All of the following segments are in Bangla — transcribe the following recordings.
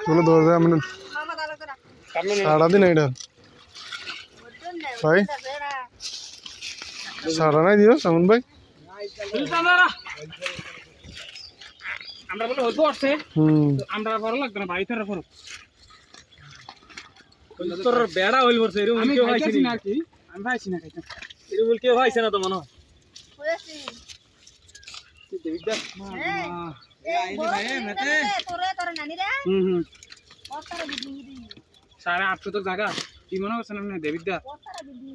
চলো দৌড় যায় মানে সারাদিন এইটা ভাই সারা নাই দিও সামন ভাই আমরা বলে হতো আসছে আমরা ভালো লাগবে না ভাই তার করো তোর বেড়া হইল বলছে এরকম কেউ হইছে না কি আমি ভাইছি না খাইতে এরকম কেউ হইছে না তো মনে হয় হইছে কি দেবিদা এই আইনি ভাই মতে তোর নানি রে কতটা বিল্ডিং দি 850 তো জায়গা কি মনে হচ্ছে না দেবিদা কতটা বিল্ডিং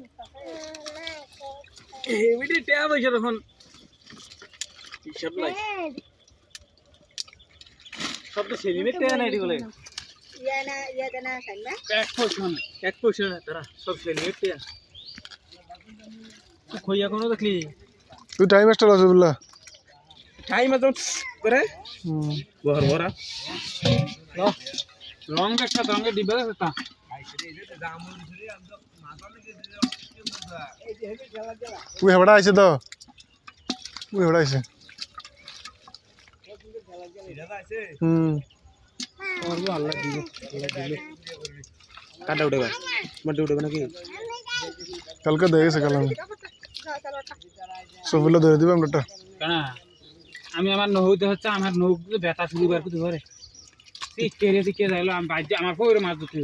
এই ভিডিও ট্যাব হইছে তখন হিসাব নাই সব তো সেলিমেট ট্যাব নাই দিবলে ইয়া দেনা সাইমা এক পয়সা তারা সব সেলিমেট ট্যাব তুই কইয়া কোন দেখলি তুই টাইম এক্সট্রা লস বললা টাইম আছে করে বহর বরা লং একটা রঙে দিবে তা তুই হেবড়া আইছে তো তুই হেবড়া আইছে और वो अल्लाह दिले काटा उठेगा मत उठेगा ना कि কালকে দেখেছে কাল আমি সবগুলো ধরে দিবে আমরা কেন আমি আমার নৌতে হচ্ছে আমার নৌকে ব্যথা শুরু করে কিছু করে ঠিক কেড়ে দিকে যাইলো আমি বাইরে আমার পয়রে মাছ ধরতে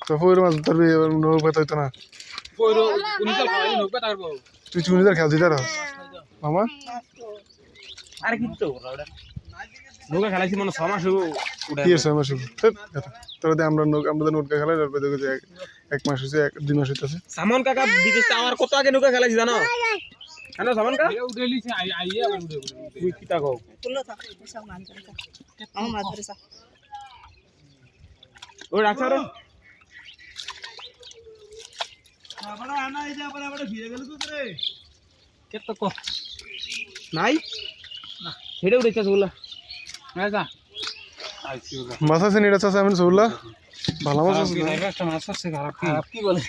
তো পয়রে মাছ ধরবি নৌ ব্যথা হইতো না পয়রে উনিকাল খাওয়াই নৌকা তারপর তুই চুনিদার খেলছি তার মামা আরে কি তো ওরা নৌকা খেলাইছি মানে 6 মাস উড়ে কি আছে আমার শুধু তোরা আমরা আমরা নৌকা খেলাই ধরবে দেখো যে 1 মাস হইছে 2 মাস হইতাছে সামন কাকা বিদেশ আমার কত আগে নৌকা খেলাইছি জানো কেন সামন কাকা উড়েলিছে আইয়ে আবার উড়ে তুই কি তা কও কুল্লো থাক সব মান করে আমার মাছ ধরে সা ও রাখছ রে আবার আনা এই যে আবার ফিরে গেল তো রে কত কো নাই না হেডে উড়েছে বলা আচ্ছা আইছি মাছ আছে নিড়া আছে আমি সবলা ভালো মাছ আছে একটা মাছ আছে খারাপ কি বলে